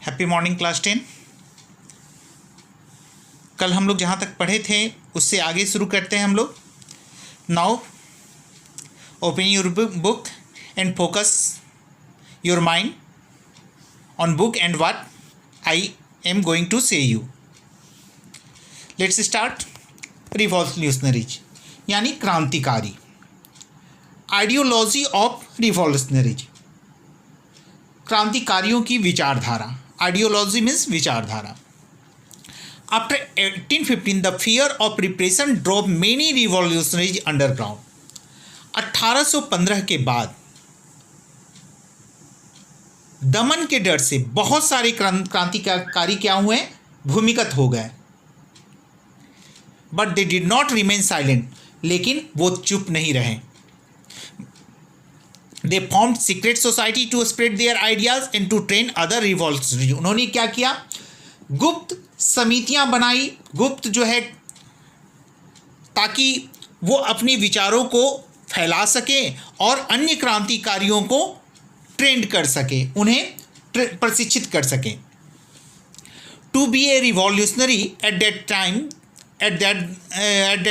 Happy morning class 10। कल हम लोग जहाँ तक पढ़े थे उससे आगे शुरू करते हैं हम लोग। Now open your book and focus your mind on book and what I am going to say you. Let's start. Revolutionaries यानी क्रांतिकारी। आइडियोलॉजी ऑफ रिवॉल्यूशनरीज, क्रांतिकारियों की विचारधारा। आइडियोलॉजी मीन्स विचारधारा। After 1815 the fear of repression drove many revolutionaries underground. 1815 के बाद दमन के डर से बहुत सारे क्रांतिकारी क्या हुए, भूमिगत हो गए। But they did not remain silent, लेकिन वो चुप नहीं रहे। They formed secret society to spread their ideas and to train other revolutionaries। उन्होंने क्या किया, गुप्त समितियां बनाई, गुप्त जो है, ताकि वो अपने विचारों को फैला सके और अन्य क्रांतिकारियों को ट्रेंड कर सके, उन्हें प्रशिक्षित कर सके। To be a revolutionary at that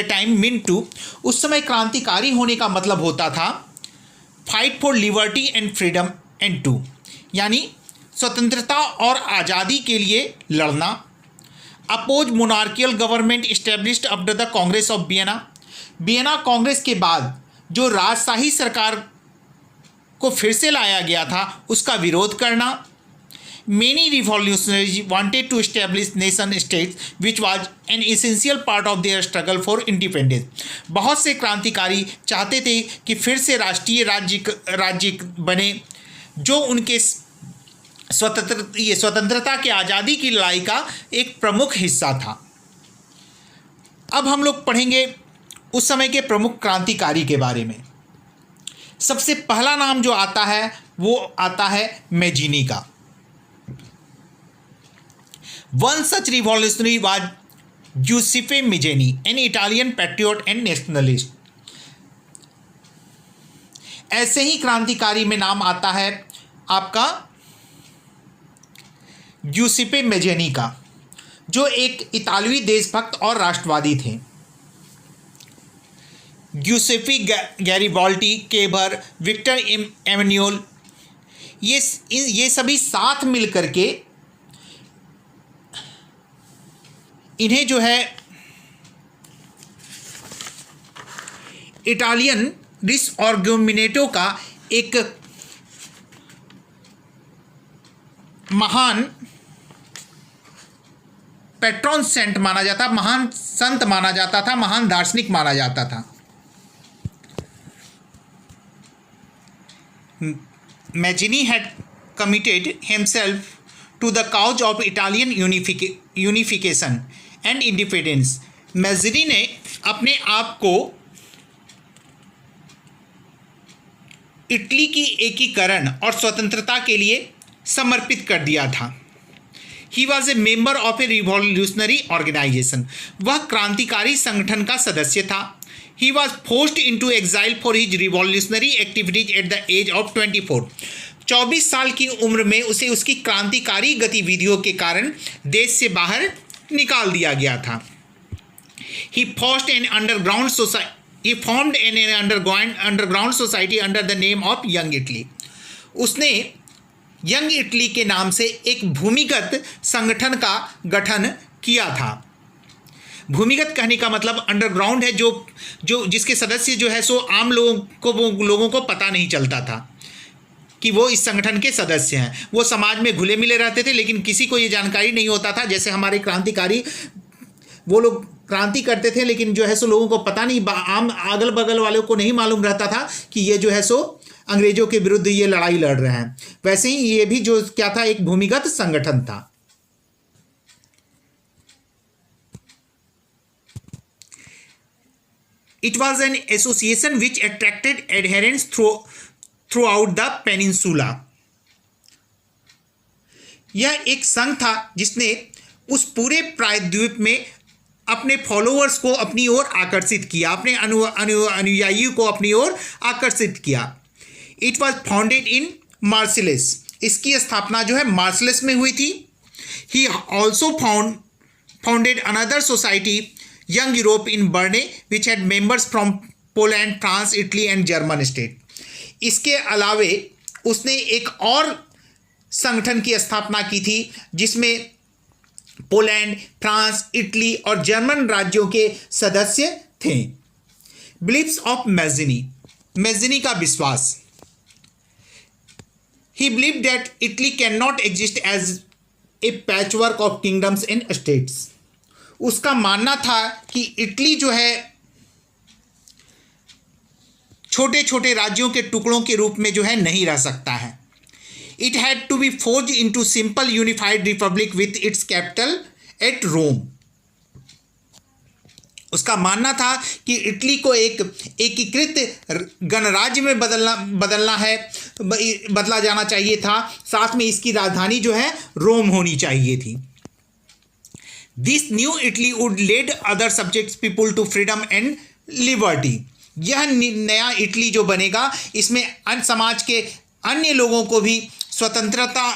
time mean to, उस समय क्रांतिकारी होने का मतलब होता था fight for liberty and freedom and to, यानी स्वतंत्रता और आज़ादी के लिए लड़ना। Oppose monarchical government established after the congress of Vienna. Vienna congress के बाद जो राजशाही सरकार को फिर से लाया गया था उसका विरोध करना। Many revolutionaries wanted to establish nation states, which was an essential part of their struggle for independence। बहुत से क्रांतिकारी चाहते थे कि फिर से राष्ट्रीय राज्य बने, जो उनके स्वतंत्रता के आज़ादी की लड़ाई का एक प्रमुख हिस्सा था। अब हम लोग पढ़ेंगे उस समय के प्रमुख क्रांतिकारी के बारे में। सबसे पहला नाम जो आता है वो आता है मैजीनी का। One such revolutionary was Giuseppe Mazzini, an Italian patriot and nationalist। ऐसे ही क्रांतिकारी में नाम आता है आपका Giuseppe Mazzini का, जो एक इतालवी देशभक्त और राष्ट्रवादी थे। Giuseppe Garibaldi, केबर, विक्टर एमेन्यूल, ये सभी साथ मिल करके इन्हें जो है इटालियन रिसऑर्गुमिनेटो का एक महान पैट्रॉन सेंट माना जाता, महान संत माना जाता था, महान दार्शनिक माना जाता था। Mazzini had committed himself to the cause of Italian unification and independence. Mazzini ने अपने आप को इटली की एकीकरण और स्वतंत्रता के लिए समर्पित कर दिया था। He was a member of a revolutionary organization, वह क्रांतिकारी संगठन का सदस्य था। He was forced into exile for his revolutionary activities at the age of 24। 24 साल की उम्र में उसे उसकी क्रांतिकारी गतिविधियों के कारण देश से बाहर निकाल दिया गया था। He formed an underground society under the name of Young Italy। उसने यंग इटली के नाम से एक भूमिगत संगठन का गठन किया था। भूमिगत कहने का मतलब अंडरग्राउंड है, जो जिसके सदस्य जो है सो आम लोगों को पता नहीं चलता था कि वो इस संगठन के सदस्य हैं। वो समाज में घुले मिले रहते थे, लेकिन किसी को ये जानकारी नहीं होता था। जैसे हमारे क्रांतिकारी, वो लोग क्रांति करते थे, लेकिन जो है सो लोगों को पता नहीं, आम अगल बगल वालों को नहीं मालूम रहता था कि ये जो है सो अंग्रेजों के विरुद्ध ये लड़ाई लड़ रहे हैं। वैसे ही ये भी जो क्या था, एक भूमिगत संगठन था। It was an association which attracted adherents through the peninsula. यह एक संघ था जिसने उस पूरे प्रायद्वीप में अपने फॉलोअर्स को अपनी ओर आकर्षित किया, अपने अनुयायियों को अपनी ओर आकर्षित किया। इट वॉज फाउंडेड इन मार्सिलेस इसकी स्थापना जो है मार्सलेस में हुई थी। He also founded another society young Europe in Berne which had members from Poland, France, Italy and German state. इसके अलावे उसने एक और संगठन की स्थापना की थी जिसमें पोलैंड, फ्रांस, इटली और जर्मन राज्यों के सदस्य थे। बिलीफ्स ऑफ मैज़िनी, मैज़िनी का विश्वास। He believe that Italy can not exist as a patchwork of kingdoms and states. उसका मानना था कि इटली जो है छोटे छोटे राज्यों के टुकड़ों के रूप में जो है नहीं रह सकता है। It had to be forged into simple unified republic with its capital at Rome. उसका मानना था कि इटली को एक एकीकृत गणराज्य में बदला जाना चाहिए था, साथ में इसकी राजधानी जो है रोम होनी चाहिए थी। This new Italy would lead other subjects people to freedom and liberty. यह नया इटली जो बनेगा इसमें अन्य समाज के अन्य लोगों को भी स्वतंत्रता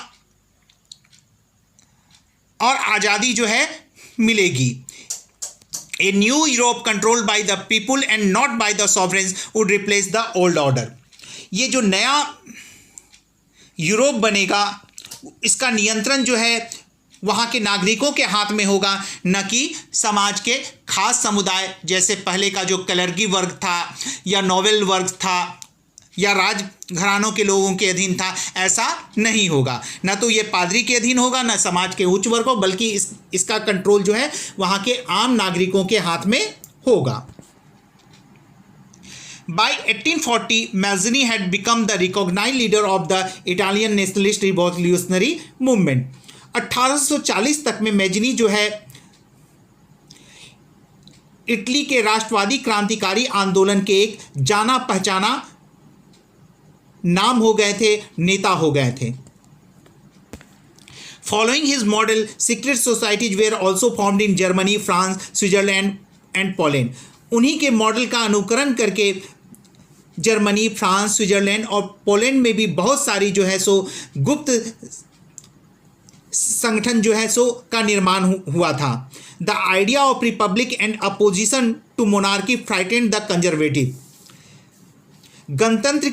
और आज़ादी जो है मिलेगी। A new Europe controlled by the people and not by the sovereigns would replace the old order. ये जो नया यूरोप बनेगा इसका नियंत्रण जो है वहाँ के नागरिकों के हाथ में होगा, न कि समाज के खास समुदाय जैसे पहले का जो कलर्गी वर्ग था या नोबेल वर्ग था या राज घरानों के लोगों के अधीन था। ऐसा नहीं होगा, न तो ये पादरी के अधीन होगा न समाज के उच्च वर्ग को, बल्कि इसका कंट्रोल जो है वहाँ के आम नागरिकों के हाथ में होगा। By 1840, Mazzini had become the recognized leader of the Italian nationalist revolutionary movement. 1840 तक में मैजिनी जो है इटली के राष्ट्रवादी क्रांतिकारी आंदोलन के एक जाना पहचाना नाम हो गए थे, नेता हो गए थे। Following his model, secret societies were also formed in Germany, France, Switzerland and Poland. उन्हीं के मॉडल का अनुकरण करके जर्मनी, फ्रांस, स्विट्जरलैंड और पोलैंड में भी बहुत सारी जो है सो गुप्त संगठन जो है सो का निर्माण हुआ था। The idea of republic and opposition to monarchy frightened the conservative. गणतंत्र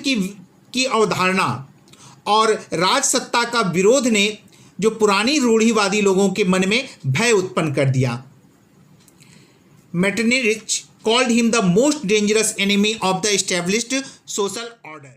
की अवधारणा और राजसत्ता का विरोध ने जो पुरानी रूढ़िवादी लोगों के मन में भय उत्पन्न कर दिया। मेटरनिच called him the most dangerous enemy of the established social order.